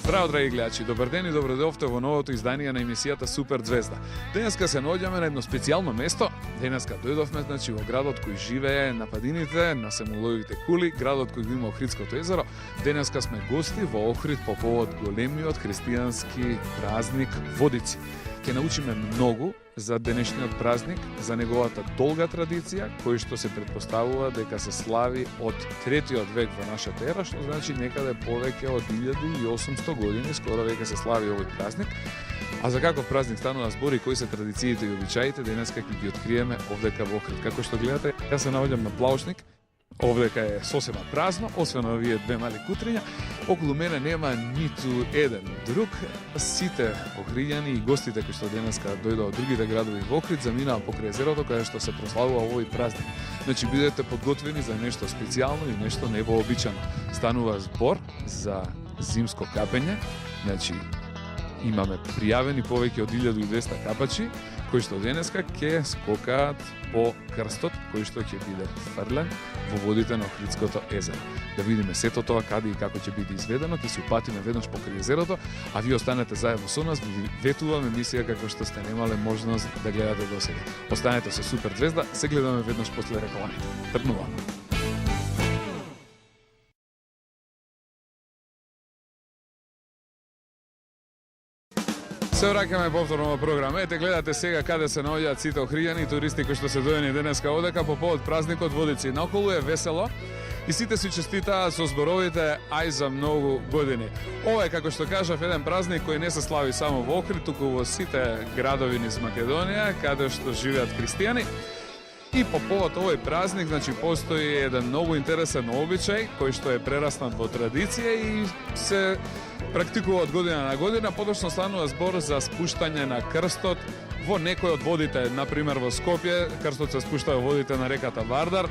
Здраво, драги гледачи, добар ден и добродојавте во новото издание на емисијата Супер Звезда. Денеска се наоѓаме на едно специјално место. Денеска дојдовме во градот кој живее на падините, на Семуловите кули, градот кој го има Охридското езеро. Денеска сме гости во Охрид по повод големиот христијански празник Водици. Ќе научиме многу за денешниот празник, за неговата долга традиција, кој што се претпоставува дека се слави од 3-тиот век во нашата ера, што значи некаде повеќе од 1800 години, скоро веќе се слави овој празник. А за каков празник станува збор и кои се традициите и обичаите, денеска ќе ги откриеме овдека во Охрид. Како што гледате, јас се наоѓам на Плаушник. Овдека е сосема празно, освен овие две мали кутриња. Околу мене нема ниту еден друг. Сите охриѓани и гостите кои што денеска дојдоа од другите градови во Охрид заминаа покрај езерото каде што се прославува овој празник. Значи бидете подготвени за нешто специјално и нешто невообичано. Станува збор за зимско капење. Значи имаме пријавени повеќе од 1200 капачи кои што денеска ќе скокаат по крстот кој што ќе биде фрлен во водите на Охридското езеро. Да видиме сето тоа каде и како ќе биде изведено, ќе се упатиме веднаш покрај езерото, а вие останете заедно со нас, ви ветуваме емисија како што сте немале можност да гледате досега. Останете со Супер Звезда, се гледаме веднаш после рекламите. Тргнуваме. Се враќаме повторно во програма. Ете, гледате сега каде се наоѓаат сите охриѓани и туристи кои што се дојдени денеска одека по повод празникот Водици. Наоколу е весело и сите си честитаат со зборовите ај за многу години. Ова е, како што кажав, еден празник кој не се слави само во Охрид, туку во сите градови низ Македонија, каде што живеат христијани. И по повод овој празник, значи, постои еден многу интересен обичај кој што е прераснат во традиција и се практикува од година на година. Подоцна станува збор за спуштање на крстот во некој од водите, например во Скопје, крстот се спушта во водите на реката Вардар.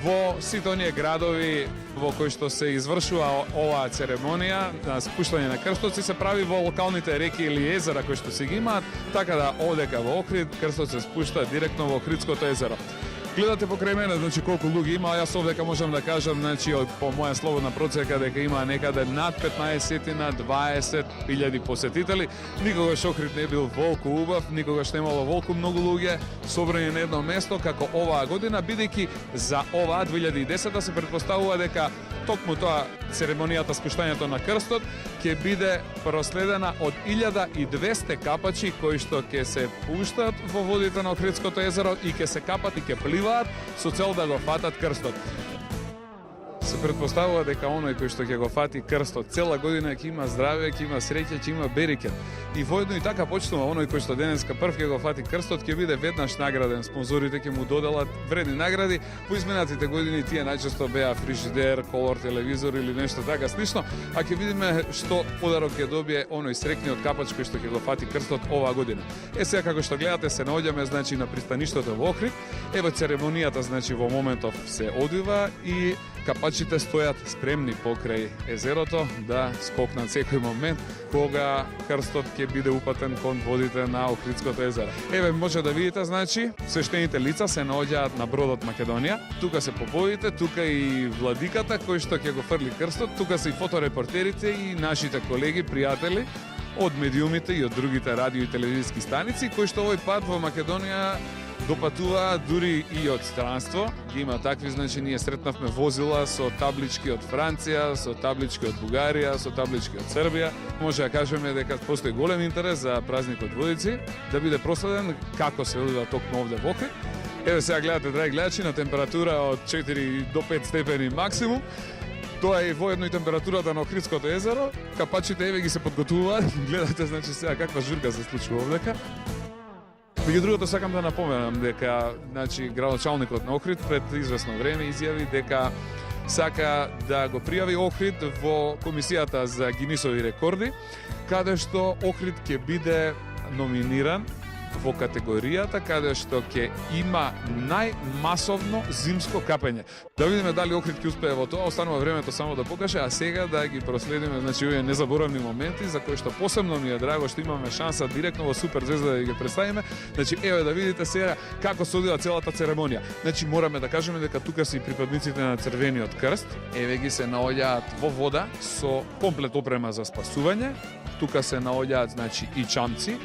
Во сите оние градови во кои што се извршува оваа церемонија на спуштање на крстот се прави во локалните реки или езера кои што се ги имаат, така да овдека во Охрид крстот се спушта директно во Охридското езеро. Гледате покрај мене, значи колку луѓе има, а јас овдека можам да кажам, значи по моја слободна процека дека има некаде над 15 на 20.000 посетители. Никогаш Охрид не бил волку убав, никогаш не имало волку многу луѓе собрани на едно место како оваа година, бидејќи за оваа 2010 се претпоставува дека токму тоа церемонијата спуштањето на крстот ќе биде проследена од 1200 капачи кои што ќе се пуштат во водите на Охридското езеро и ќе се капат и ќе пливаат со цел да го фатат крстот. Се претпоставува дека оној кој што ќе го фати крстот цела година ќе има здравје, ќе има среќа, ќе има берекет. И воедно и така почнува оној кој што денеска прв ќе го фати крстот ќе биде веднаш награден. Спонзорите ќе му доделат вредни награди. Во изминатите години тие најчесто беа фрижидер, колор телевизор или нешто така слично, а ќе видиме што подарок ќе добие оној среќниот капач кој што ќе го фати крстот оваа година. Сега како што гледате се наоѓаме значи на пристаништето во Охрид. Ево церемонијата значи во моментов се одвива и капачите стојат спремни покрај езерото да скокнат секој момент кога крстот ќе биде упатен кон водите на Охридското езеро. Еве може да видите, значи, свештените лица се наоѓаат на бродот Македонија. Тука се поповите, тука и владиката кој што ќе го фрли крстот, тука се и фоторепортерите и нашите колеги, пријатели од медиумите и од другите радио и телевизиски станици кои што овој пат во Македонија допатува дури и од странство. Ги има такви, значи ние сретнавме возила со таблички од Франција, со таблички од Бугарија, со таблички од Србија. Може да кажеме дека постои голем интерес за празникот Водици да биде проследен како се одвива токму овде во Охрид. Еве сега гледате, драги гледачи, на температура од 4 до 5 степени максимум. Тоа е воедно и температурата на Охридското езеро. Капачите еве ги се подготвуваат. Гледате, значи сега каква журка се случува овдека. Меѓу другото, сакам да напоменам дека значи, градоначалникот на Охрид пред известно време изјави дека сака да го пријави Охрид во Комисијата за Гинисови рекорди, каде што Охрид ќе биде номиниран во категоријата каде што ќе има најмасовно зимско капење. Да видиме дали Охрид ќе успее во тоа, останува времето само да покаже, а сега да ги проследиме значи овие незаборавни моменти за кои што посебно ми е драго што имаме шанса директно во Суперзвезда да ги представиме. Значи еве да видите сега како се одвива целата церемонија. Значи мораме да кажеме дека тука се и припадниците на Црвениот крст. Еве ги се наоѓаат во вода со комплет опрема за спасување. Тука се наоѓаат значи и чамци.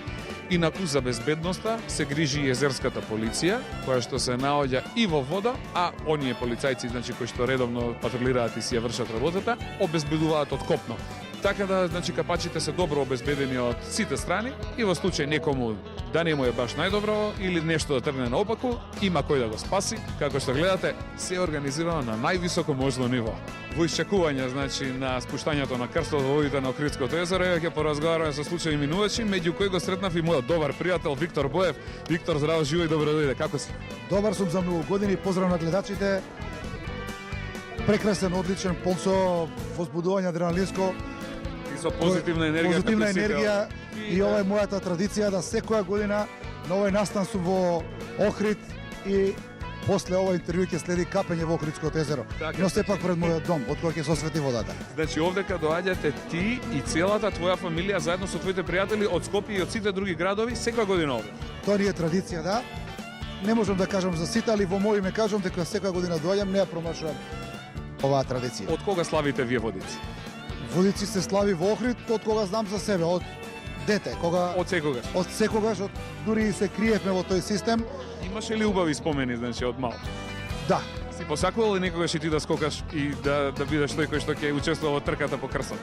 Инаку за безбедноста се грижи и езерската полиција, која што се наоѓа и во вода, а оние полицајци значи кои што редовно патрулираат и си ја вршат работата, обезбедуваат од копно. Така да значи капачите се добро обезбедени од сите страни и во случај некому да не му е баш најдобро или нешто да тргне наопаку, има кој да го спаси. Како што гледате, се е организирано на највисоко можно ниво. Во исчекување значи на спуштањето на крстот во водите на Охридското езеро, еве ќе поразговараме со случајни минувачи, меѓу кои го сретнав и мојот добар пријател Виктор Боев. Виктор, здраво, живо и добро дојде. Како си? Добар сум за многу години, поздрав на гледачите. Прекрасен, одличен, полн со возбудување адреналинско. Со позитивна енергија. Позитивна енергија и ова е мојата традиција да секоја година на овој настан сум во Охрид и после ова интервју ќе следи капење во Охридското езеро. Така, но сепак пред мојот дом, од кој ќе се освети водата. Значи овдека доаѓате ти и целата твоја фамилија заедно со твоите пријатели од Скопје и од сите други градови секоја година овде. Тоа ни е традиција, да. Не можам да кажам за сите, али во мој име кажам дека секоја година доаѓам, не ја промашувам оваа традиција. Од кога славите вие водици? Водици се слави во Охрид од кога знам за себе, од дете, кога Од секогаш. од секогаш, дури и се криевме во тој систем. Имаше ли убави спомени значи од мал? Да, Си посакувал ли некогаш и ти да скокаш и да бидеш тој кој што ќе учествува во трката по крстот?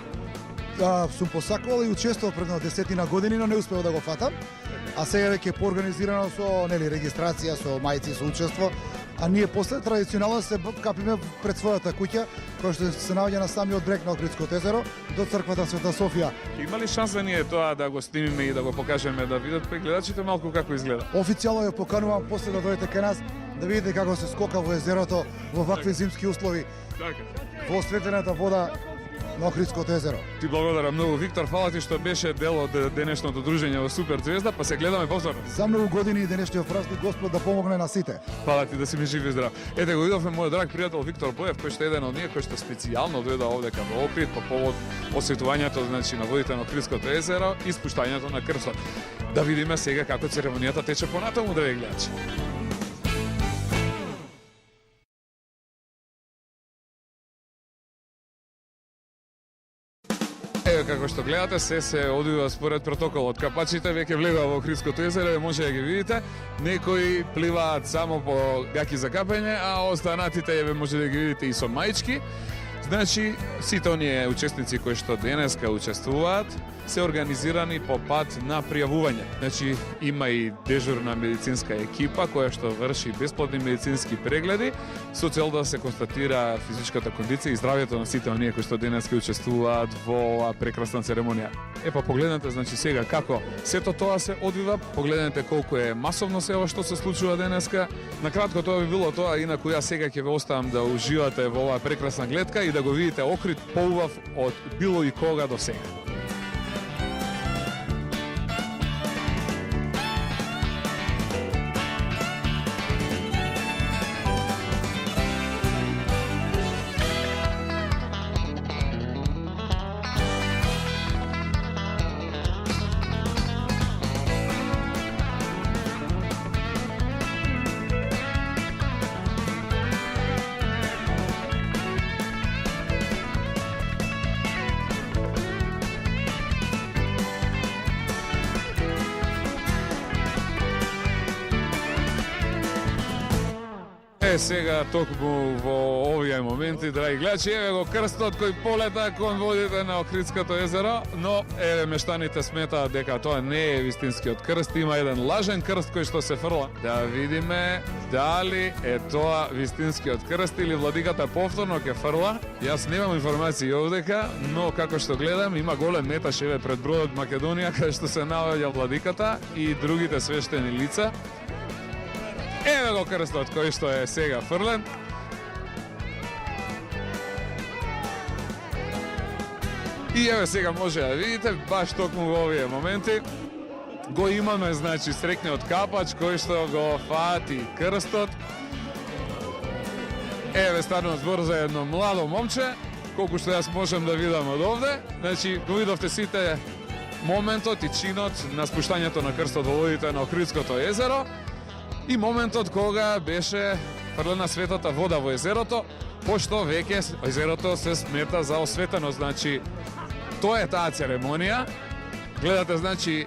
сум посакувал и учествувал пред на 10 години, но не успеав да го фатам. А сега веќе е поорганизирано со регистрација, со мајци, со учество. А ние после традиционално се капиме пред својата куќа, која што се наоѓа на самиот брег на Охридското езеро, до црквата Света Софија. Има ли шанса ние тоа да го снимиме и да го покажеме, да видат гледачите малку како изгледа? Официјално ја поканувам после да дојдете кај нас, да видите како се скока во езерото во вакви зимски услови, Така. во осветлената вода на Охридското езеро. Ти благодарам многу, Виктор, фала ти што беше дел од денешното дружење во Супер Звезда, па се гледаме повторно. За многу години и денешниот празник Господ да помогне на сите. Фала ти, да си ми жив и здрав. Ете го видовме мојот драг пријател Виктор Боев, кој што е еден од ние кој што специјално дојде овдека во Охрид по повод осветувањето значи на водите на Охридското езеро и спуштањето на крстот. Да видиме сега како церемонијата тече понатаму, драги гледачи. Еве како што гледате, се одвива според протоколот. Капачите веќе влегува во Охридското езеро и може да ги видите. Некои пливаат само по гаки за капење, а останатите еве може да ги видите и со маички. Значи, сите оние учесници кои што денеска учествуваат се организирани по пат на пријавување. Значи, има и дежурна медицинска екипа која што врши бесплатни медицински прегледи со цел да се констатира физичката кондиција и здравјето на сите оние кои што денеска учествуваат во оваа прекрасна церемонија. Па погледнете значи сега како сето тоа се одвива, погледнете колку е масовно се ова што се случува денеска. На кратко тоа би било тоа, инаку јас сега ќе ве оставам да уживате во оваа прекрасна гледка и да го видите Охрид поубав од било и кога до сега. Сега токму во овие моменти, драги гледачи, еве го крстот кој полета кон водите на Охридското езеро, но еве мештаните сметаат дека тоа не е вистинскиот крст, има еден лажен крст кој што се фрла. Да видиме дали е тоа вистинскиот крст или владиката повторно ќе фрла. Јас немам информации овдека, но како што гледам има голем метаж еве пред бродот Македонија каде што се наоѓа владиката и другите свештени лица. Еве го крстот кој што е сега фрлен. И еве сега може да видите, баш токму во овие моменти, го имаме, значи, срекниот капач кој што го фати крстот. Еве станува збор за едно младо момче, колку што јас можам да видам од овде. Значи, го видовте сите моментот и чинот на спуштањето на крстот во водите на Охридското езеро и моментот кога беше фрлена светата вода во езерото, пошто веќе езерото се смета за осветено. Значи, тоа е таа церемонија. Гледате, значи,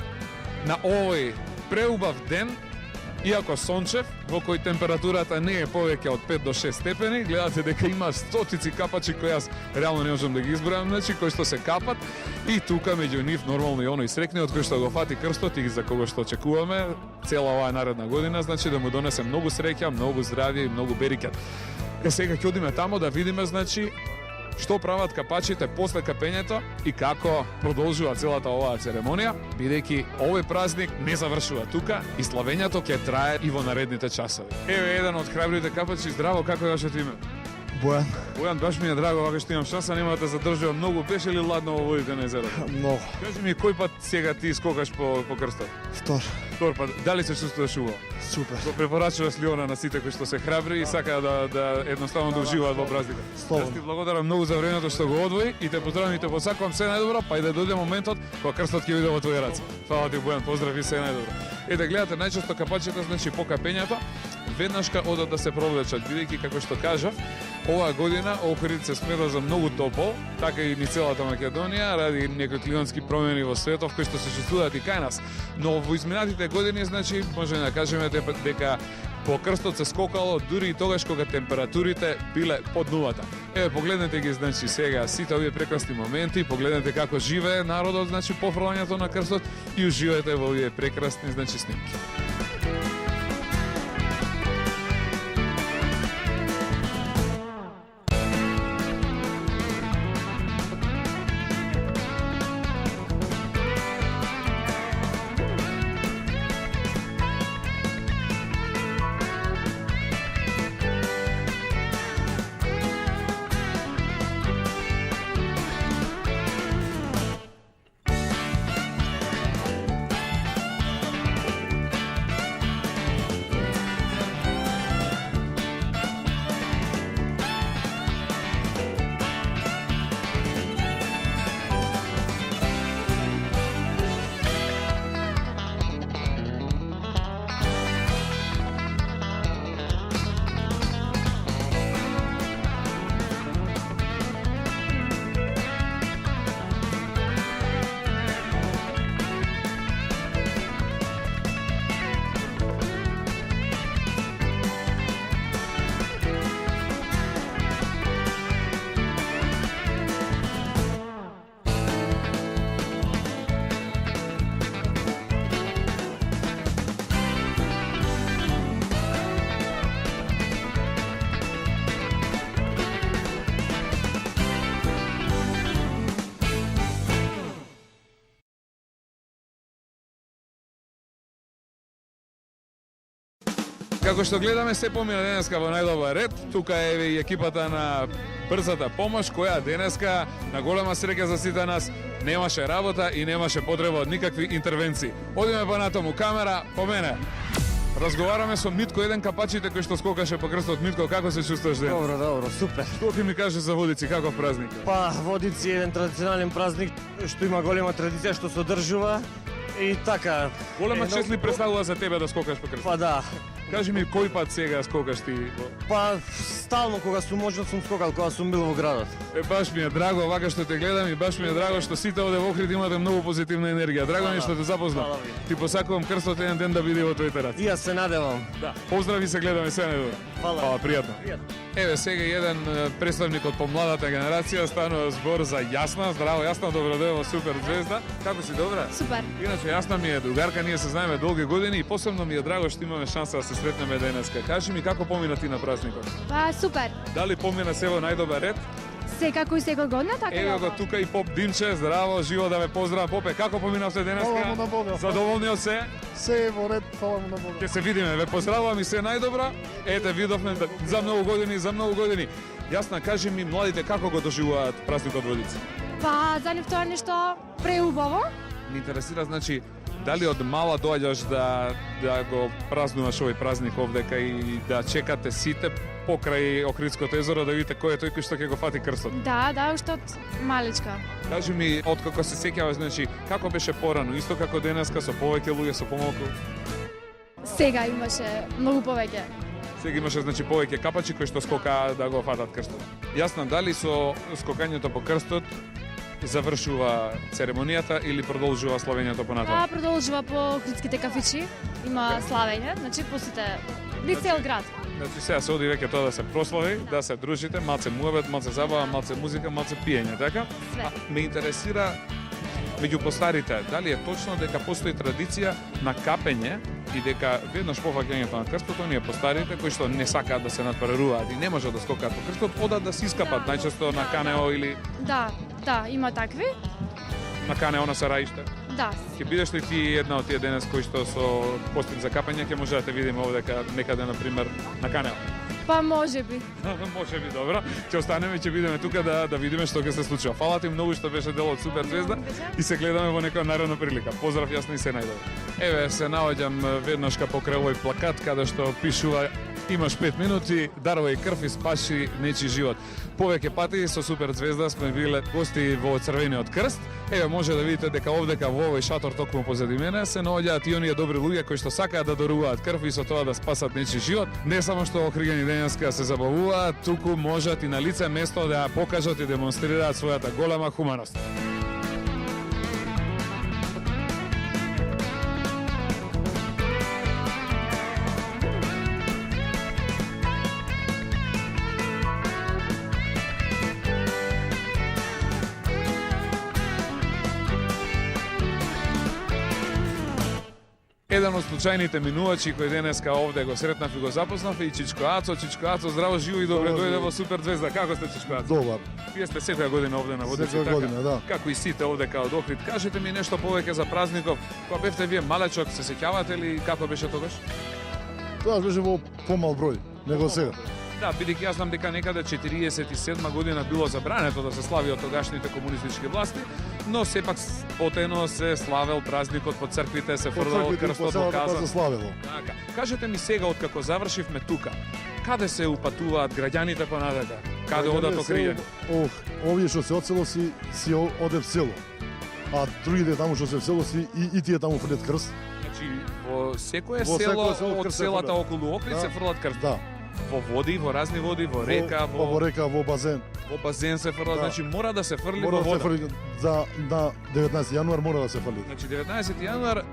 на овој преубав ден, иако сончев, во кој температурата не е повеќе од 5 до 6 степени, гледате дека има стотици капачи кои јас реално не можам да ги избројам, значи, кои што се капат, и тука меѓу нив нормално и оној срекниот кој што го фати крстот и за кого што очекуваме цела оваа наредна година, значи да му донесе многу среќа, многу здравје и многу берикет. Сега ќе одиме тамо да видиме, значи, што прават капачите после капењето и како продолжува целата оваа церемонија, бидејќи овој празник не завршува тука и славењето ќе трае и во наредните часови. Еве еден од храбрите капачи, здраво, како е вашето име? Бојан. Бојан, баш ми е драго вака што имам шанса, нема да задржувам многу. Беше ли ладно во водите на езерото? Многу. Кажи ми, кој пат сега ти скокаш по крстот? Втор. Втор пат. Дали се чувствуваш убаво? Супер. Го препорачуваш ли она на сите кои што се храбри и сакаат да едноставно да уживаат во празникот? Слободно. Јас ти благодарам многу за времето што го одвои и те поздравам и те посакувам се најдобро, па и да дојде моментот кога крстот ќе биде во твои раце. Фала ти, Бојан, поздрав и се најдобро. Ете, гледате, најчесто капачите, значи по капењето, веднашка одат да се провлечат, бидејќи како што кажав, оваа година Охрид се смета за многу топол, така и ни целата Македонија, ради некои климатски промени во светов кои што се чувствуваат и кај нас. Но во изминатите години, значи, може да кажеме дека по крстот се скокало дури и тогаш кога температурите биле под нулата. Еве, погледнете ги, значи, сега сите овие прекрасни моменти, погледнете како живее народот, значи, по фрлањето на крстот и уживајте во овие прекрасни, значи, снимки. Како што гледаме, се помина денеска во најдобар ред. Тука е и екипата на брзата помош, која денеска, на голема среќа за сите нас, немаше работа и немаше потреба од никакви интервенции. Одиме па натаму, камера, по мене. Разговараме со Митко, еден капачите кој што скокаше по крстот. Митко, како се чувствуваш денес? Добро, супер. Што ќе ми кажеш за Водици, каков празник? Па, Водици е еден традиционален празник што има голема традиција, што се одржува и така. Голема чест ли представува за тебе да скокаш по крстот? Па да. Кажи ми, кој пат сега скокаш ти? Па, стално кога сум можел сум скокал, кога сум бил во градот. Баш ми е драго, вака што те гледам и баш ми е драго што сите овде во Охрид имате многу позитивна енергија. Драго ми е што те запознав. Фала ви. Ти посакувам крстот еден ден да биде во твоите раце. И јас се надевам. Да. Поздрави, се гледаме се најдобро. Фала. Пријатно. Еве сега еден представник од помладата генерација, станува збор за Јасна. Здраво Јасна, добродојава Супер звезда. Како си, добра? Супер. Иначе Јасна ми е другарка, ние се знаеме долги години и посебно ми е драго што имаме шанса да се сретнеме денеска. Кажи ми како помина ти на празникот? Па супер. Дали помина се во најдобар ред? Секако и секој година, така Ево го тука и Поп Димче, здраво, живо да ме поздрава. Попе, како поминавте денеска? Фала му на Бога. Задоволни од се? Се е во ред, фала му на Бога. Ќе се видиме, ве поздравувам и се најдобро. Ете, видовме за многу години. Јасна, кажи ми, младите како го доживуваат празникот Водици? Па за нив тоа е нешто преубаво. Ме интересира, значи, Дали од мала доаѓаш да го празнуваш овој празник овдека и да чекате сите покрај Охридското езеро да видите кој е тој кој што ќе го фати крстот? Да, уште од маличка. Кажи ми, откако се сеќаваш, значи, како беше порано, исто како денеска, со повеќе луѓе, со помалку? Сега имаше многу повеќе. Сега имаше, значи, повеќе капачи кои што скокаа да го фатат крстот. Јасно, дали со скокањето по крстот завршува церемонијата или продолжува славењето понатаму? Да, продолжува по Охридските кафичи. Има славење, значи по сите цел град. Значи сега се оди веќе тоа да се прослави, да се дружите, малце муабет, малце забава, малце музика, малце пиење, така? Све. Ме интересира меѓу постарите, дали е точно дека постои традиција на капење и дека веднаш по фаќањето на крстот, оние постарите кои што не сакаат да се надпреруваат и не можат да скокаат по крстот, одат да се искапат, Да. најчесто на канео или Да, има такви. на канео на Сараиште. Да. Ќе бидеш ли ти една од тие денес кои што со постим за капење ќе може да те видиме овдека некаде на пример на канео? Па може би. Може би, добро. Ќе останеме, ќе бидеме тука да видиме што ќе се случува. Фала ти многу што беше дел од Супер Звезда и се гледаме во некоја наредна прилика. Поздрав, јасно и се најдобро. Еве, се наоѓам веднашка покрај овој плакат каде што пишува имаш 5 минути, дарувај крв и спаши нечи живот. Повеќе пати со Супер Звезда сме биле гости во Црвениот крст. Еве, може да видите дека овдека во овој шатор токму позади мене се наоѓаат и оние добри луѓе кои што сакаат да даруваат крв и со тоа да спасат нечи живот. Не само што охригани денеска се забавуваат, туку можат и на лице место да ја покажат и демонстрираат својата голема хуманост. Еден од случајните минувачи кој денеска овде го сретнав и го запознав е и Чичко Ацо. Чичко Ацо, здраво, живо и добре Добро, дојде во Супер Звезда. Како сте, Чичко Ацо? Добар. Вие сте секоја година овде на Водици, Секоја така? година, да. Како и сите овдека од Охрид. Кажете ми нешто повеќе за празников. Кога бевте вие малечок, се сеќавате ли како беше тогаш? Тоа беше во помал број, него сега. Да, бидејќи јас знам дека некаде 47 година било забрането да се слави од тогашните комунистички власти, но сепак потено се славел празникот по црквите, се фрлал крстот во каза. се славело. Така. Кажете ми сега, откако завршивме тука, каде се упатуваат граѓаните понатака? Каде одат Охриѓани? Овие што се од село си оде в село. А другите таму што се в село си и тие таму фрлат крст. Значи, во секое Во село секое село од крст се селата фрлат. околу Охрид Да. се фрлат крст. Да. Во води, во разни води, во река, во река, во базен. во базен се фрлат, Да. значи мора да се фрли Мора во да се вода. фрли на 19 јануар мора да се фрли. Значи 19 јануар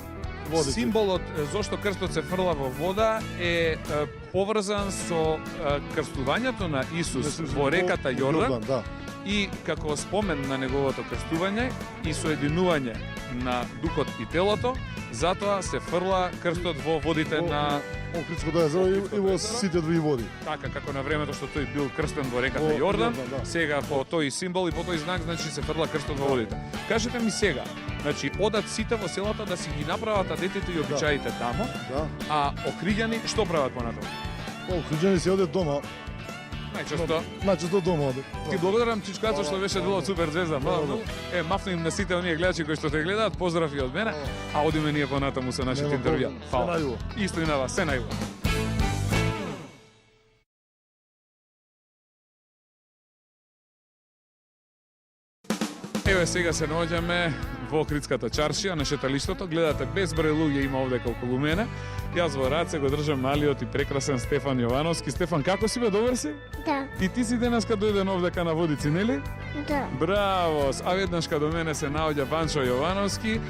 Водите. символот зошто крстот се фрла во вода е поврзан со крстувањето на Исус во реката Јордан Да. и како спомен на неговото крстување и соединување на духот и телото, затоа се фрла крстот во водите на Охридското езеро и во сите други води. така како на времето што тој бил крстен во реката Во Јордан, Јордан, да. сега по тој символ и по тој знак значи се фрла крстот во водите. Кажете ми сега, значи одат сите во селата да си ги направат детето и обичаите таму, Да. а охриѓани што прават понатаму? Охриѓани се оде дома, Најчесто дома оде. ти благодарам Чичкацо што беше дел од Супер Звезда. Мафна им на сите оние гледачи кои што те гледаат, поздрав и од мене, а одиме ние понатаму со нашите Нема интервјуа. проблем. Се Фала. најубаво. Исто и на вас, се најубаво. Еве сега се наоѓаме во Охридската чаршија, на шеталиштето. Гледате, безброј луѓе има овдека околу мене. Јас во раце го држам малиот и прекрасен Стефан Јовановски. Стефан, како си бе, добар си? Да, И ти си денеска дојден овдека на Водици, нели? да. Браво! А веднашка до мене се наоѓа Ванчо Јовановски,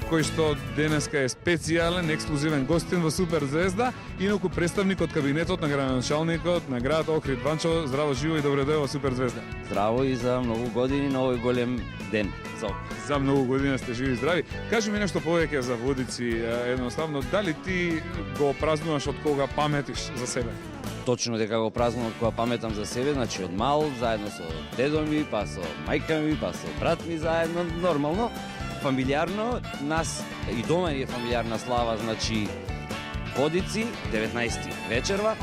кој што денеска е специјален, ексклузивен гостин во Супер Звезда, инаку представник од кабинетот на градоначалникот на град Охрид. Ванчо, здраво, живо и добре дојде во Супер Звезда. Здраво и за многу години на овој голем ден за За многу години сте живи и здрави. Кажи ми нешто повеќе за Водици, едноставно, дали ти го празнуваш од кога паметиш за себе? Точно дека го празнувам од кога паметам за себе, значи од мал, заедно со дедо ми, па со мајка ми, па со брат ми заедно, нормално, фамилиарно, нас и дома ни е фамилиарна слава, значи Водици, 19 вечерва,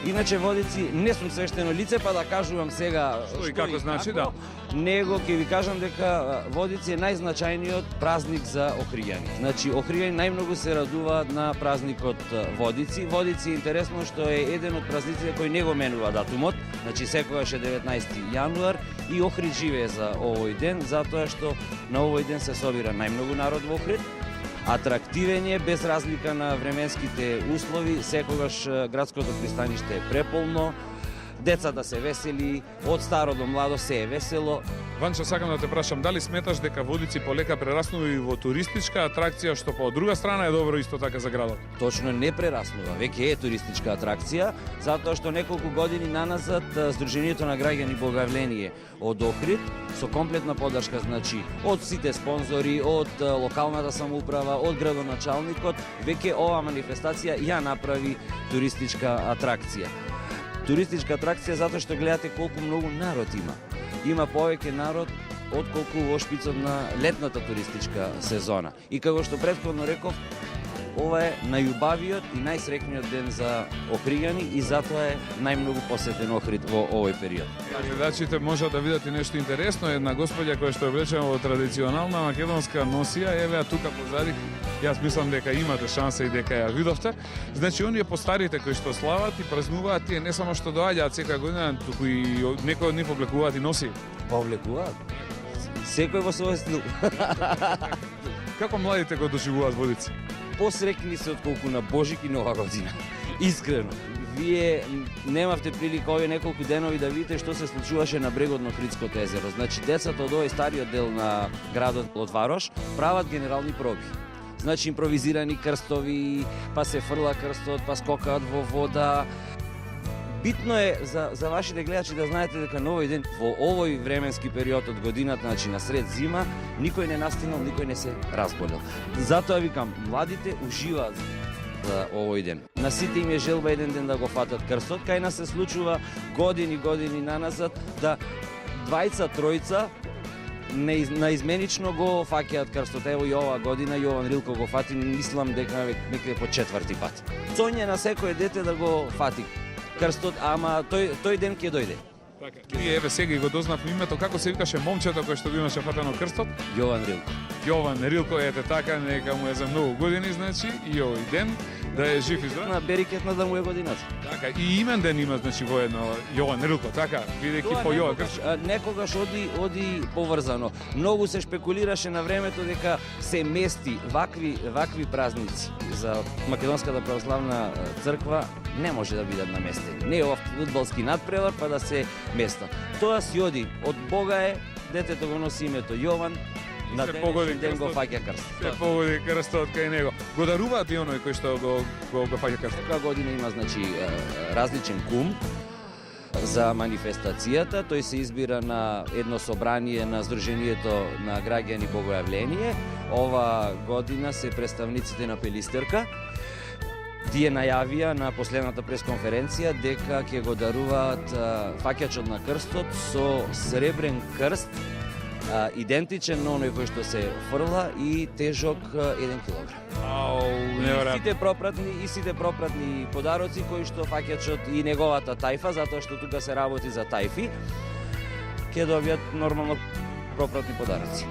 Иначе Водици не сум свештено лице, па да кажувам сега Што и како значи, да. него ќе ви кажам дека Водици е најзначајниот празник за Охриѓани. Значи, Охриѓани најмногу се радуваат на празникот Водици. Водици е интересно што е еден од празниците кој не го менува датумот, значи секогаш е 19 јануар и Охрид живее за овој ден, затоа што на овој ден се собира најмногу народ во Охрид. Атрактивен е, без разлика на временските услови, секогаш градското пристаниште е преполно, децата се весели, од старо до младо се е весело. Ванчо, сакам да те прашам, дали сметаш дека Водици полека прераснува и во туристичка атракција, што па од друга страна е добро исто така за градот? Точно не прераснува, веќе е туристичка атракција, затоа што неколку години наназад Сдруженијето на граѓани Богојавление од Охрид со комплетна поддршка, значи од сите спонзори, од локалната самоуправа, од градоначалникот, веќе оваа манифестација ја направи туристичка атракција. Туристичка атракција затоа што гледате колку многу народ има. Има повеќе народ отколку во шпицот на летната туристичка сезона. И како што претходно реков, ова е најубавиот и најсреќниот ден за Охриѓани и затоа е најмногу посетен Охрид во овој период. Гледачите можат да видат и нешто интересно, една господја која што е облечена во традиционална македонска носија, еве тука позади. Јас мислам дека имате шанса и дека ја видовте. Значи, оние постарите кои што слават и празнуваат, тие не само што доаѓаат секоја година, туку и некои од нив облекуваат и носи. Повлекуваат. Секој во свој стил. Како младите го доживуваат Водици? Посрекни се отколку на Божик и Нова година. Искрено. Вие немавте прилика овие неколку денови да видите што се случуваше на брегот на Охридското езеро. Значи, децата од овој стариот дел на градот од Варош прават генерални проби. Значи, импровизирани крстови, па се фрла крстот, па скокаат во вода. Битно е за вашите гледачи да знаете дека на овој ден, во овој временски период од годината, значи на сред зима, никој не настинал, никој не се разболел. Затоа викам, младите уживаат за овој ден. На сите им е желба еден ден да го фатат крстот, кај нас се случува години наназад да двајца, тројца наизменично го фаќаат крстот. Ево и оваа година Јован Рилко го фати, мислам дека некаде по четврти пат. Соња на секој дете да го фати крстот, ама тој ден ќе дојде. Така. И еве сега и го дознавме името, како се викаше момчето кој што го имаше фатено крстот? Јован Рилко. Јован Рилко, ете така, нека му е за многу години, значи, и овој ден да е жив и здрав. На берикетна да му е годината. Така, и имен ден има, значи, воедно Јован Рилко, така, бидејќи по Јован крстот. Некогаш оди поврзано. Многу се шпекулираше на времето дека се мести вакви празници за Македонската православна црква не може да бидат наместени. Не е ова фудбалски надпревар па да се местат. Тоа си оди од Бога е, детето го носи името Јован. На ден го фаќа крст. Се погоди крстот кај него. Го даруваат и оној кој што го фаќа крстот. Секоја година има, значи, различен кум за манифестацијата. Тој се избира на едно собрание на Сдруженијето на граѓани Богојавление. Ова година се представниците на Пелистерка. Тие најавија на последната пресконференција дека ќе го даруваат фаќачот на крстот со сребрен крст, идентичен на оној кој што се фрла и тежок 1 килограм. И сите пропратни подароци кои што фаќачот и неговата тајфа, затоа што тука се работи за тајфи, ќе добијат нормално пропратни подароци.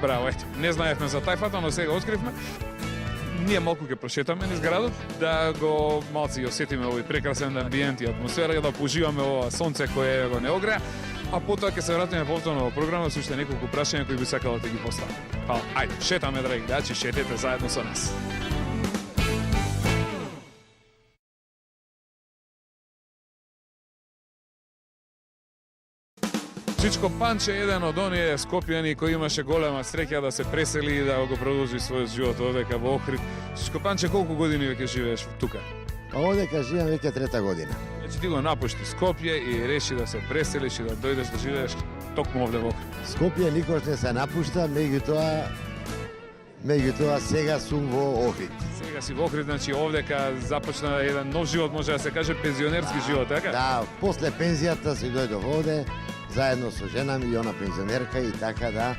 Браво, ете. Не знаевме за тајфата, но сега откривме. Ние малку ќе прошетаме низ градот, да го малци осетиме овој прекрасен амбиент и атмосфера и да поживаме ова сонце кое го не огреа. А потоа ќе се вратиме повторно во програма со уште неколку прашања кои би сакала да ги поставам. Па, ајде, шетаме, драги гледачи, шетете заедно со нас. Чичко Панче е еден од оние скопјани кој имаше голема среќа да се пресели и да го продолжи својот живот овдека во Охрид. Чичко Панче, колку години веќе живееш тука? Овдека живеам веќе трета година. Значи ти го напушти Скопје и реши да се преселиш и да дојдеш да живееш токму овде во Охрид. Скопје никош не се напушта, меѓутоа сега сум во Охрид. Сега си во Охрид, значи овдека започна еден нов живот, може да се каже пензионерски живот, така? Да, после пензијата си дојдов овде, заедно со жена ми и она пензионерка и така да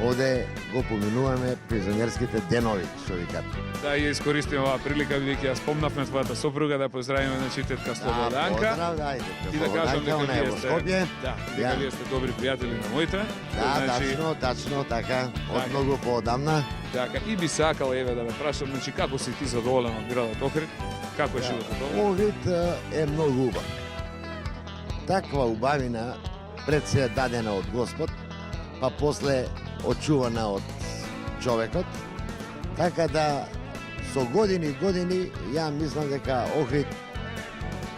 Оде го поминуваме призонерските денови, што викат. Да ја искористиме оваа прилика бидејќи ја спомнавме твојата сопруга да поздравиме значи тетка Слободанка. Поздрав, да, И да кажам дека она е вие во сте, Скопје. да, дека Ја. вие сте добри пријатели на моите. Да, значи, тачно, така, од Така. многу поодамна. така, и би сакал еве да ве прашам, значи како си ти задоволен од градот Охрид? Како е животот овде? Охрид е многу убав. Таква убавина пред се е дадена од Господ, па после очувана од човекот. Така да со години ја мислам дека Охрид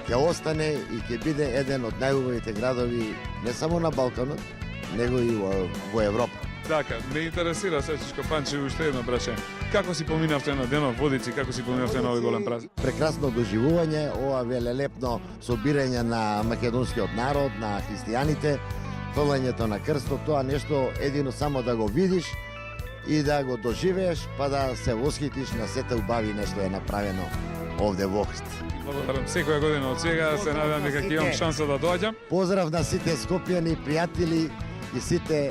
ќе остане и ќе биде еден од најубавите градови не само на Балканот, него и во Европа. Така, ме интересира Сечичко Панче уште едно прашање. Како си поминавте на денот Водици, како си поминавте на овој голем празник? Прекрасно доживување, ова велелепно собирање на македонскиот народ, на христијаните, фрлањето на крстот, тоа нешто едино само да го видиш и да го доживееш, па да се восхитиш на сете убави нешто е направено овде во Охрид. Благодарам секоја година од сега, се надевам дека ќе имам шанса да доаѓам. Поздрав на сите скопјани, пријатели и сите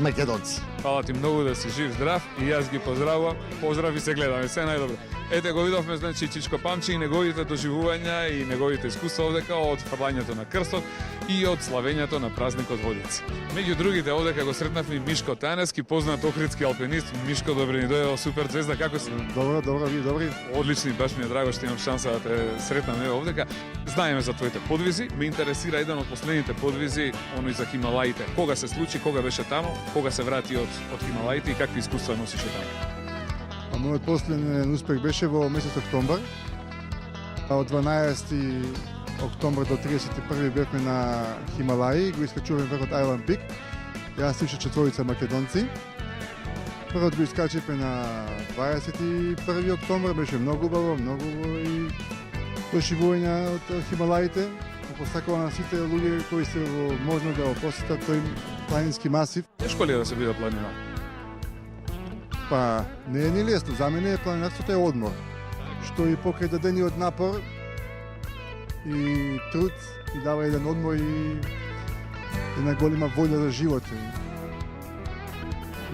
македонци. Фала ти многу, да си жив, здрав и јас ги поздравувам. Поздрав и се гледаме, се најдобро. Ете го видовме значи Чичко Памче и неговите доживувања и неговите искуства овдека од фрлањето на крстот и од славењето на празникот Водици. Меѓу другите овдека го сретнавме Мишко Танески, познат охридски алпинист. Мишко, добре ни дојде во Супер Звезда, како си? Добро, вие добри. Одлични, баш ми е драго што имам шанса да те сретнам овдека. Знаеме за твоите подвизи, ме интересира еден од последните подвизи, оној за Хималаите. Кога се случи, кога беше таму, кога се врати од Хималаите и какви искуства носише таму? А мојот последен успех беше во месец октомбар. Од 12 октомбар до 31 бевме на Хималаи, го искачуваме врхот Айланд Пик. Јас и четворица македонци. Првот го искачивме на 21 октомбар, беше многу убаво, многу и доживувања од Хималаите. Посакувам на сите луѓе кои се во можност да го посетат тој планински масив. Тешко ли е да се биде планина? Па, не е ни лесно. За мене планинарството е одмор. Што и покрај дадениот напор и труд и дава еден одмор и една голема волја за живот.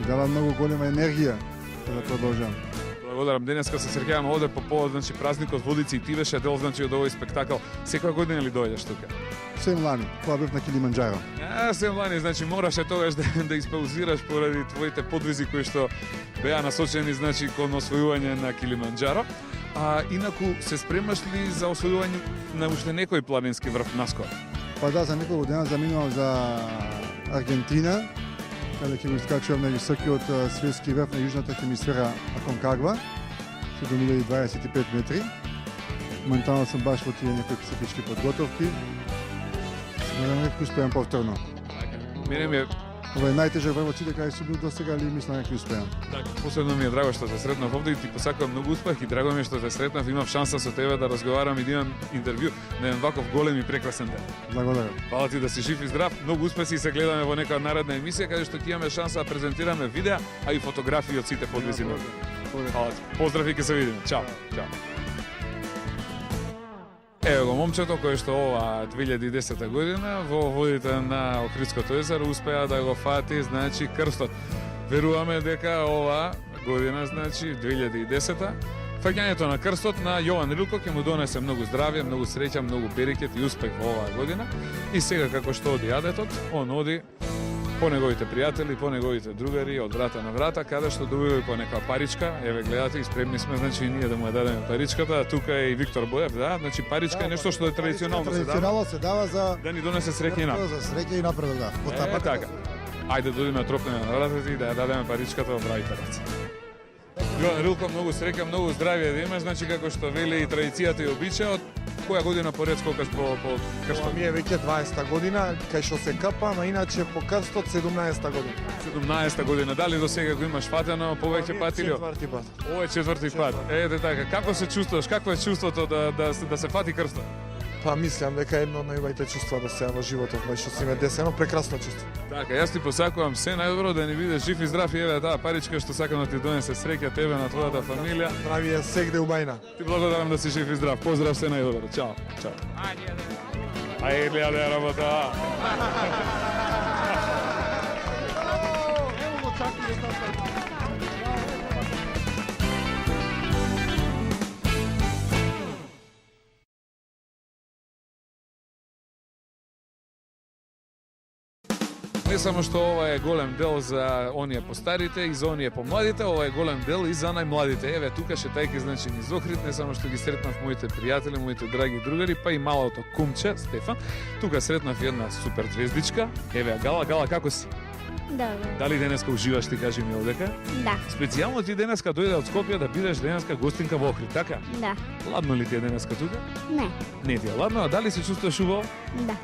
И дава многу голема енергија да продолжам. Благодарам. Денеска се среќаваме овде по повод значи празникот Водици и ти беше дел значи од овој спектакл. Секоја година ли доаѓаш тука? Сем лани, кога бев на Килиманџаро. Сем лани, значи мораше тогаш да испаузираш поради твоите подвизи кои што беа насочени значи кон освојување на Килиманџаро. А инаку се спремаш ли за освојување на уште некој планински врв наскоро? Па да, за неколку дена заминувам за Аргентина, каде ќе го искачувам на високиот светски врв на јужната хемисфера Аконкагва, 7025 метри. Моментално сум баш во тие некои психички подготовки. Надам дека успеам повторно. Мене ми е Ова е најтежок врв од сите кај сум бил досега, али мислам дека успеам. така, посебно ми е драго што те сретнав овде и ти посакувам многу успех и драго ми е што те сретнав, имав шанса со тебе да разговарам и да имам интервју на еден ваков голем и прекрасен ден. Благодарам. Фала ти да си жив и здрав, многу успеси и се гледаме во нека наредна емисија каде што ќе имаме шанса да презентираме видеа, а и фотографии од сите подвизи. Фала ти. Поздрав и ќе се видиме. Чао. Чао. Ево го момчето кој што ова 2010 година во водите на Охридското езеро успеа да го фати значи крстот. Веруваме дека ова година значи 2010 фаќањето на крстот на Јован Рилко ќе му донесе многу здравје, многу среќа, многу берекет и успех во оваа година. И сега како што оди јадетот, он оди по неговите пријатели, по неговите другари, од врата на врата, каде што добива и по нека паричка. Еве гледате, и спремни сме, значи и ние да му ја дадеме паричката. Тука е и Виктор Боев, да, значи паричка е нешто што е традиционално се дава. Традиционално се дава за Да ни донесе среќа и напред. За среќа и напред, да. Од таа патека така. Ајде да одиме тропнеме на вратата и да ја дадеме паричката во правите раце. Јован Рилко, многу среќа, многу здравје да имаш, значи како што вели и традицијата и обичајот. Која година поред скокаш по крстот? Ми е веќе 20-та година, кај што се капам, а иначе по крстот 17-та година. 17-та година. Дали до сега го имаш фатено повеќе пати или? Четврти пат. Ова е четврти пат. Ете така, како се чувствуваш? Какво е чувството да се фати крстот? Па мислам дека е едно од најубавите чувства да се во животот мој што си ме десено, прекрасно чувство. Така, јас ти посакувам се најдобро да ни бидеш жив и здрав и еве таа паричка што сакам да ти донесе среќа тебе на твојата фамилија. Здравје сегде убајна. Ти благодарам да си жив и здрав. Поздрав, се најдобро. Чао. Чао. Ајде, работа. Не само што ова е голем дел за оние постарите и за оние помладите, ова е голем дел и за најмладите. Еве, тука шетајќи значи низ Охрид, не само што ги сретнав моите пријатели, моите драги другари, па и малото кумче, Стефан. Тука сретнав една супер звездичка. Еве, Гала, како си? Добро. Дали денеска уживаш, ти кажи ми овдека? Да. Специјално ти денеска дојде од Скопје да бидеш денеска гостинка во Охрид, така? Да. Ладно ли ти е денеска тука? Не. Не ти е ладно, а дали се чувствуваш убаво? Да.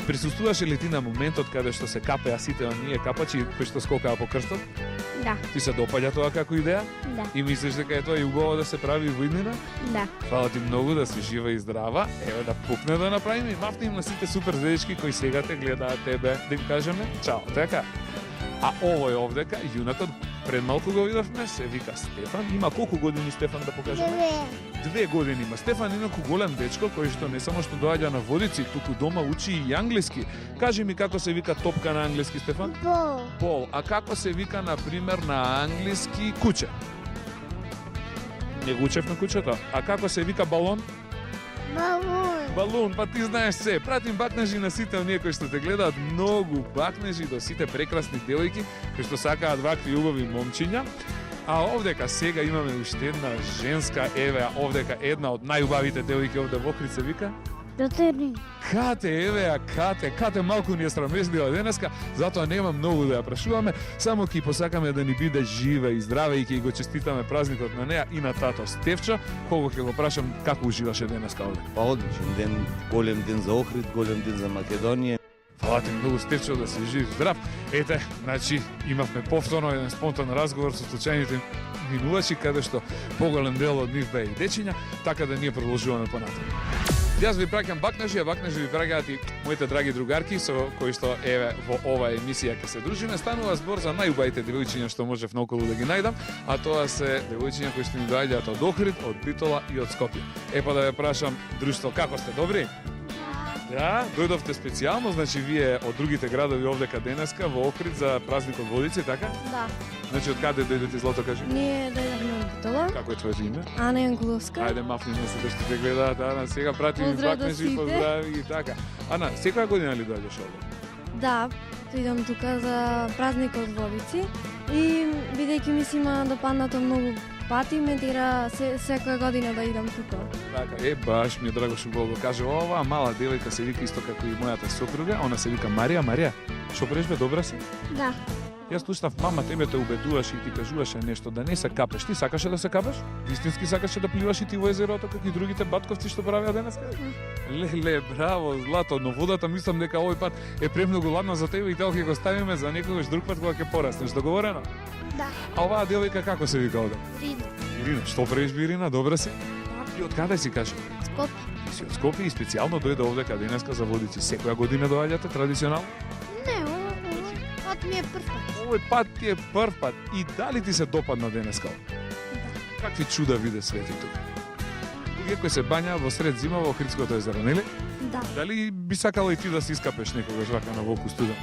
Присуствуваше ли ти на моментот каде што се капеа сите оние капачи кои што скокаа по крстот? Да. Ти се допаѓа тоа како идеја? Да. И мислиш дека е тоа и убаво да се прави во иднина? Да. Фала ти многу, да си жива и здрава. Еве да пукне да направиме и мафни им на сите супер звездички кои сега те гледаат тебе, да им кажеме чао, така? А овој овдека, јунакот, пред малку го видовме, се вика Стефан. Има колку години Стефан да покажеме? 2 години има. Стефан е инаку голем дечко кој што не само што доаѓа на Водици, туку дома учи и англиски. Кажи ми како се вика топка на англиски, Стефан? Бол. Бол. А како се вика, на пример, на англиски куќе? Не го учевме куќето. А како се вика балон? Балун. Балун, па ти знаеш се. Пратим бакнежи на сите оние кои што те гледаат, многу бакнежи до сите прекрасни девојки кои што сакаат вакви убави момчиња. А овдека сега имаме уште една женска, еве, овдека една од најубавите девојки овде во Охрид се вика Катерина. Кате, еве, Кате малку ни е срамежлива денеска, затоа нема многу да ја прашуваме, само ќе посакаме да ни биде жива и здрава и ќе го честитаме празникот на неа и на тато Стефчо, кого ќе го прашам како уживаше денеска овде. Па одличен ден, голем ден за Охрид, голем ден за Македонија. Фала ти многу, Стефчо, да си жив здрав. Ете, значи имавме повторно еден спонтан разговор со случајните минувачи, каде што поголем дел од нив беа и дечиња, така да ние продолжуваме понатаму. Јас ви праќам бакнежи, а бакнежи ви праќаат и моите драги другарки со кои што еве во оваа емисија ќе се дружиме. Станува збор за најубавите девојчиња што можев наоколу да ги најдам, а тоа се девојчиња кои што ни доаѓаат од Охрид, од Битола и од Скопје. Епа да ве прашам, друштво, како сте, добри? Да, дојдовте специјално, значи вие од другите градови овдека денеска во Охрид за празникот Водици, така? Да. Значи од каде дојдете, Злато, кажи? Ние дојдовме од Битола. Како е твоето име? Ана Јанкуловска. Ајде, мафни на сите што те гледаат, Ана, сега пратим и Поздрав до бакнежи, сите. поздрави и така. Ана, секоја година ли доаѓаш овде? Да, идам тука за празникот Водици и бидејќи ми се има допаднато многу пати, ме тера секоја година да идам тука. Така, баш ми е драго што го каже, оваа мала девојка се вика исто како и мојата сопруга, она се вика Марија. Марија, што правиш бе, добра си? Да. Јас слушнав мама тебе те убедуваше и ти кажуваше нешто да не се капеш. Ти сакаше да се капеш? Вистински сакаше да пливаш и ти во езерото како и другите батковци што правеа денеска? Леле, браво, Злато, но водата мислам дека овој пат е премногу ладна за тебе и тоа ќе го ставиме за некогаш друг пат кога ќе пораснеш. Договорено? Да. А оваа девојка како се вика овде? Рина. Ирина, што правиш би, Ирина? Добра си? Да. И од каде си, кажи? Скопје. Ти си од Скопје и специјално дојде овдека денеска за Водици. Секоја година доаѓате традиционално? Не, пат ми е прв пат. Овој пат ти е прв пат. И дали ти се допадна денеска? Да. Какви чуда виде свети тука? Луѓе кои се бањаат во сред зима во Охридското езеро, нели? Да. Дали би сакала и ти да се искапеш некогаш вака на волку студен?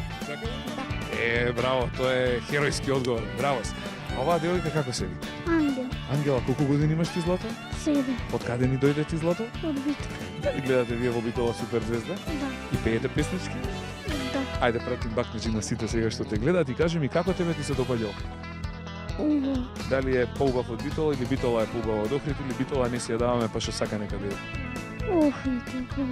Браво, тоа е херојски одговор. Браво си. А оваа девојка како се вика? Ангел. Ангела, колку години имаш ти, Злато? 7. Од каде ни дојде ти, Злато? Од Битола. Дали гледате вие во Битола Супер звезда? Да. И пеете песнички? Да. Ајде пратим бакнежи на сите сега што те гледаат и кажи ми како тебе ти се допаѓа Охрид? Убаво. Дали е поубав од Битола или Битола е поубава од Охрид или Битола не си ја даваме па што сака нека биде? Охрид.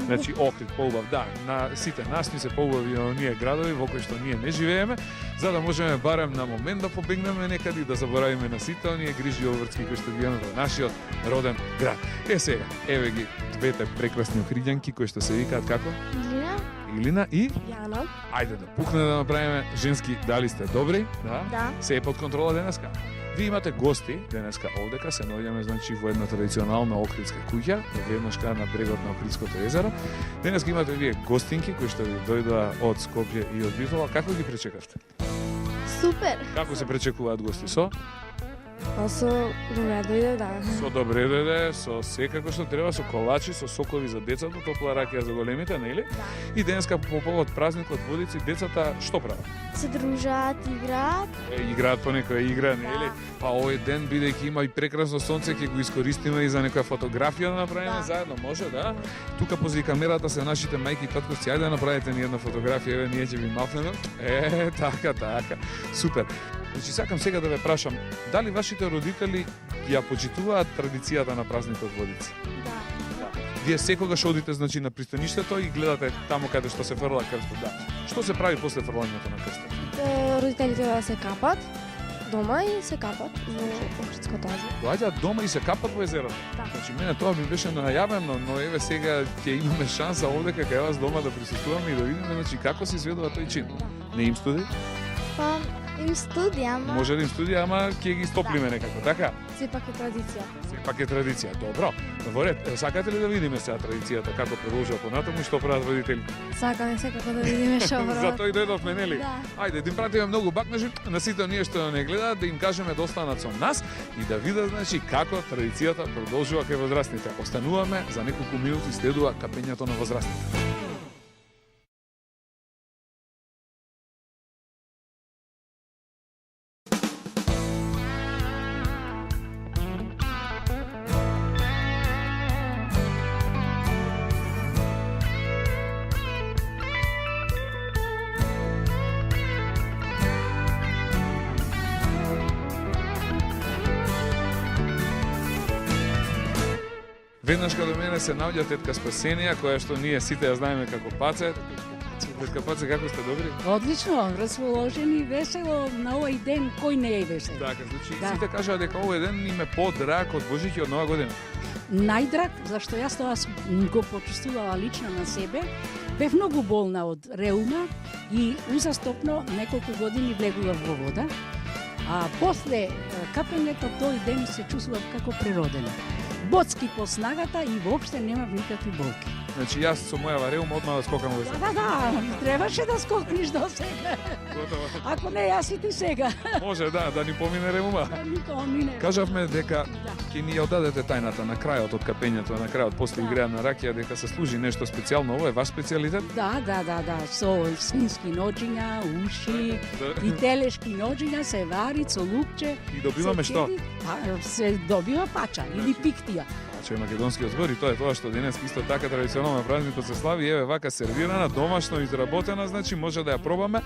Значи Охрид поубав, да, на сите нас ни се поубави оние градови во кои што ние не живееме, за да можеме барем на момент да побегнеме некаде и да заборавиме на сите оние грижи обврски кои што ги имаме во нашиот роден град. Сега, еве ги двете прекрасни охриѓанки кои што се викаат како? Илина. Илина и Јана. ајде да пухне да направиме женски, дали сте добри? Да. Да. Се е под контрола денеска. Ви имате гости денеска овдека, се наоѓаме значи во една традиционална охридска куќа, веднашка на брегот на Охридското езеро. Денеска имате вие гостинки кои што ви дојдоа од Скопје и од Битола. Како ги пречекавте? Супер. Како се пречекуваат гости со? А со добре дојде, да. Со добре дојде, со секако што треба, со колачи, со сокови за децата, топла ракија за големите, нели? И денеска по повод празникот Водици, децата што прават? Се дружат, играат. Играат по некоја игра, нели? Па овој ден, бидејќи има и прекрасно сонце, ќе го искористиме и за некоја фотографија да направиме заедно, може, да? Тука пози камерата се нашите мајки и татковци, ајде да направите ни една фотографија, еве ние ќе ви мафнеме. Така. Супер. Значи, сакам сега да ве прашам, дали вашите родители ја почитуваат традицијата на празникот Водици? Да. Вие секогаш одите, значи, на пристаништето и гледате таму каде што се фрла крстот, да. Што се прави после фрлањето на крстот? Родителите се капат дома и се капат во Охридското езеро. Доаѓаат дома и се капат во езерото. Да. Значи, мене тоа ми беше најавено, но еве сега ќе имаме шанса овде кај вас дома да присуствуваме и да видиме, значи, како се изведува тој чин. Не им студи? Па, им студија, ама Може да им студи, ама ќе ги стоплиме некако, така? сепак е традиција. Сепак е традиција. Добро. Во ред, сакате ли да видиме сега традицијата како продолжува понатаму и што прават родителите? Сакаме секако да видиме што прават. Затоа и дојдовме, нели? Да. Ајде, да им пратиме многу бакнежи на сите оние што не гледаат, да им кажеме да останат со нас и да видат, значи, како традицијата продолжува кај возрастните. Остануваме за неколку минути, следува капењето на возрастните. Веднаш каде мене се наоѓа тетка Спасенија, која што ние сите ја знаеме како Паце. Тетка Паце, како сте добри? Одлично, расположени, весело на овој ден, кој не е весел. Така, значи Да. сите кажаа дека овој ден им е подраг од Божик и од Нова година. Најдраг, зашто јас тоа го почувствувала лично на себе, бев многу болна од реума и узастопно неколку години влегував во вода, а после капењето тој ден се чувствував како природено. Боцки по снагата и воопште немав никакви болки. Значи јас со мојава реума одмah да скокам во езеро. Да, требаше да скокниш до сега. Готово. Ако не, јас и ти сега. Може да ни помине реума. Никој мине. Кажавме дека Да. ќе ни ја одадете тајната на крајот од капењето, на крајот после Да. игреа на ракија, дека се служи нешто специјално. Ово е ваш специјалитет? Да, со свински ноџиња, уши и телешки ноџиња се вари со лукче. И добиваме се што? кеди, Па, се добива пача или пиктија. Че македонскиот збор и тоа е тоа што денес исто така традиционално празникот се слави, еве вака сервирана, домашно изработена, значи може да ја пробаме.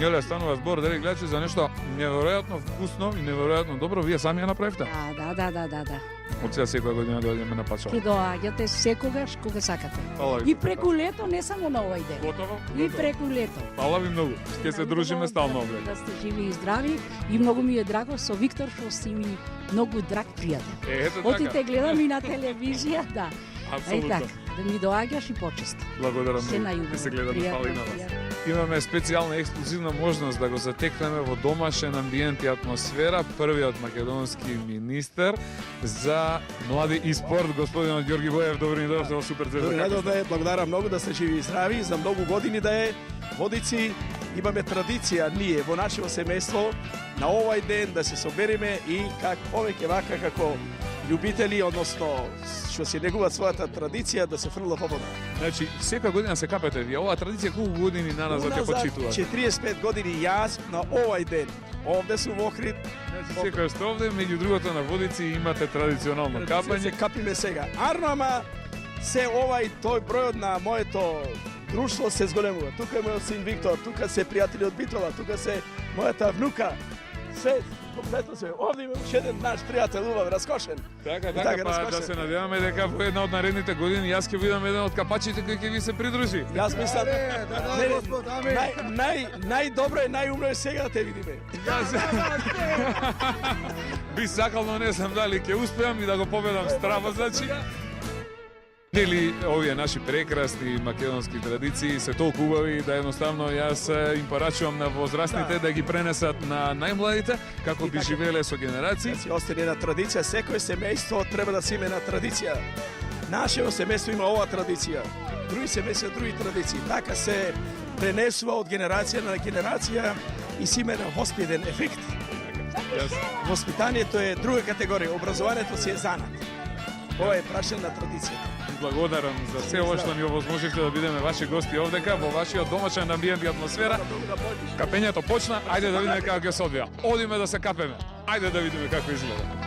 Еле станува збор, дали гледачи, за нешто неверојатно вкусно и неверојатно добро, вие сами ја направивте? Да. Од сега секоја година доаѓаме на Пачова. Ке доаѓате секогаш кога сакате. Фала ви. И преку лето, не само на овој ден. Готово? И преку лето. Фала ви многу. Ќе се дружиме стално овде. Да сте живи и здрави и многу ми е драго со Виктор што си ми многу драг пријател. Ето така. Отите гледам и на телевизија, да. Апсолутно. така, да ми доаѓаш и почест. Благодарам Се многу. најубаво. Да се гледаме, фала и на вас. Пријатно. Имаме специјална ексклузивна можност да го затекнеме во домашен амбиент и атмосфера првиот македонски министер за млади и спорт, господинот Ѓорги Боев. Добро ни дојдовте во Супер Звезда. Добро Како сте? дојдовте, благодарам многу да сте живи и здрави. За многу години да е Водици имаме традиција ние во нашето семејство на овој ден да се собереме и как повеќе вака како љубители, односно што си негуваат својата традиција да се фрлат во вода. Значи, секоја година се капете вие. Оваа традиција колку години наназад ја почитувате? 45 години јас на овој ден. Овде сум во Охрид. Значи, секој сте овде, меѓу другото на Водици имате традиционално Се капање. капиме сега. Арно, ама се тој бројот на моето друштво се зголемува. Тука е мојот син Виктор, тука се пријатели од Битола, тука се мојата внука. Се, комплетно се. Овде има уште еден наш пријател, убав, раскошен. Така, Така, па да раскошен. се надеваме дека во една од наредните години јас ќе видам еден од капачите кој ќе ви се придружи. Јас мислам, да, Господ, амин. најдобро е, најумно е сега да те видиме. Би сакал, но не знам дали ќе успеам и да го победам страва, значи. Нели овие наши прекрасни македонски традиции се толку убави да едноставно јас им порачувам на возрастните да ги пренесат на најмладите како би живееле со генерации. Си остане една традиција, секој семејство треба да си има една традиција. Нашето семејство има ова традиција. Други семејства други традиции. Така се пренесува од генерација на генерација и си има еден воспитен ефект. Воспитанието е друга категорија, образованието си е занат. Ова е прашање на традицијата. Благодарам за се ова што ни овозможивте да бидеме ваши гости овдека во вашиот домашен амбиент и атмосфера. Капењето почна, ајде да видиме како ќе се одвија. Одиме да се капеме. Ајде да видиме како изгледа.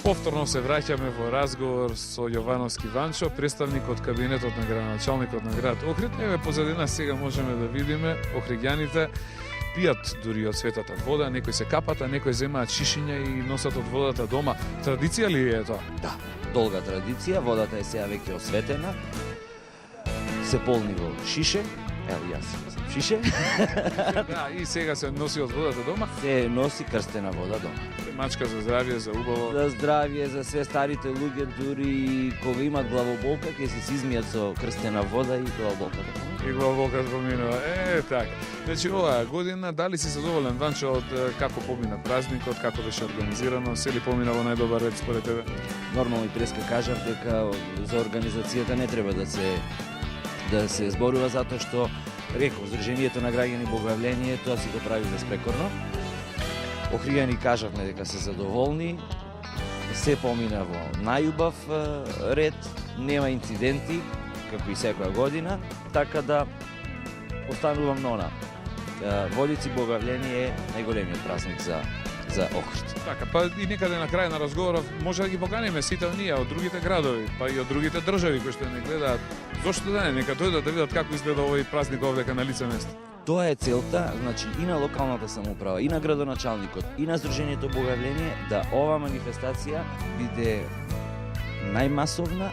Повторно се враќаме во разговор со Јовановски Ванчо, представник од кабинетот на градоначалникот на град Охрид. Еве позади нас сега можеме да видиме охриѓаните пијат дури од светата вода, некои се капат, а некои земаат шишиња и носат од водата дома. Традиција ли е тоа? Да, долга традиција, водата е сега веќе осветена. Се полни во шише. Ево јас сум шише. Да, и сега се носи од водата дома. Се носи крстена вода дома. Мачка за здравје, за убаво. За здравје, за све старите луѓе, дури кога имат главоболка, ќе се измијат со крстена вода и главоболката. И главоболка поминува. Така. Значи, оваа година, дали си задоволен, Ванчо, од како помина празникот, како беше организирано, се ли помина во најдобар ред според тебе? Нормално и преска кажав дека за организацијата не треба да се зборува, затоа што реков, Сдруженијето на граѓани Боговление тоа си го прави безпрекорно. Охриѓани кажавме дека се задоволни, се помина во најубав ред, нема инциденти, како и секоја година, така да останувам на она. Водици Боговление е најголемиот празник за Охрид. Така, па и некаде на крај на разговоров може да ги поканиме сите оние од другите градови, па и од другите држави кои што не гледаат. Зошто да не, нека дојдат да видат како изгледа овој празник овдека на лице место. Тоа е целта, значи и на локалната самоуправа, и на градоначалникот, и на Сдруженијето Боговление да ова манифестација биде најмасовна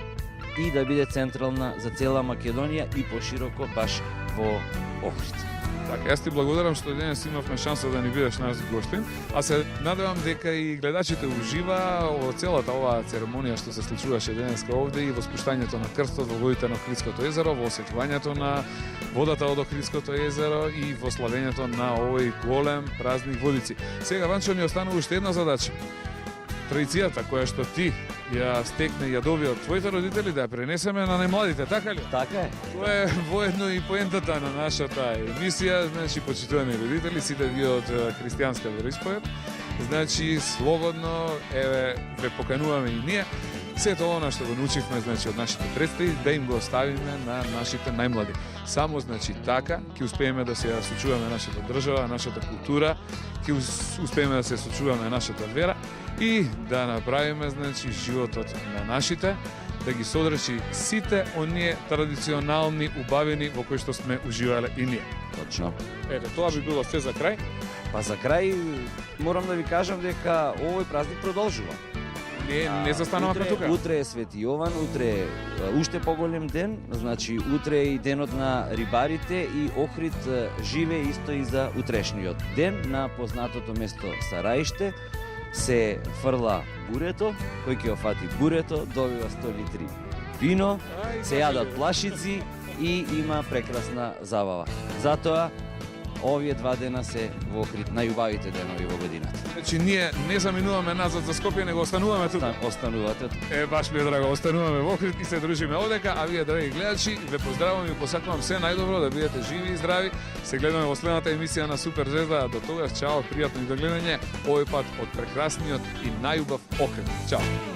и да биде централна за цела Македонија и пошироко баш во Охрид. Така, јас ти благодарам што денес имавме шанса да ни бидеш наш гостин, а се надевам дека и гледачите ужива во целата оваа церемонија што се случуваше денеска овде и во спуштањето на крстот во водите на Охридското езеро, во осветувањето на водата од Охридското езеро и во славењето на овој голем празник Водици. Сега, Ванчо, ни останува уште една задача. Традицијата која што ти ја стекне и ја доби од твоите родители да ја пренесеме на најмладите, така ли? Така е. Тоа е воедно и поентата на нашата емисија, значи почитувани родители, сите вие од христијанска вероисповед. Значи слободно еве ве покануваме и ние сето она што го научивме значи од нашите представи да им го оставиме на нашите најмлади. Само значи така ќе успееме да се сочуваме нашата држава, нашата култура, ќе успееме да се сочуваме нашата вера и да направиме значи животот на нашите, да ги содржи сите оние традиционални убавини во кои што сме уживале и ние. Точно. Ете, тоа би било се за крај. Па за крај морам да ви кажам дека овој празник продолжува. Не застануваме тука. Утре е Свети Јован, утре е уште поголем ден, значи утре е и денот на рибарите и Охрид живе исто и за утрешниот ден на познатото место Сараиште. Се фрла бурето, кој ќе офати бурето, добива 100 литри вино, се јадат плашици и има прекрасна забава. Затоа овие два дена се во Охрид најубавите денови во годината. Значи ние не заминуваме назад за Скопје, него остануваме тука. Останувате тука. Баш ми е драго, остануваме во Охрид и се дружиме овдека, а вие, драги гледачи, ве поздравувам и посакувам се најдобро, да бидете живи и здрави. Се гледаме во следната емисија на Супер Звезда, до тогаш чао, пријатно и до гледање, овој пат од прекрасниот и најубав Охрид. Чао.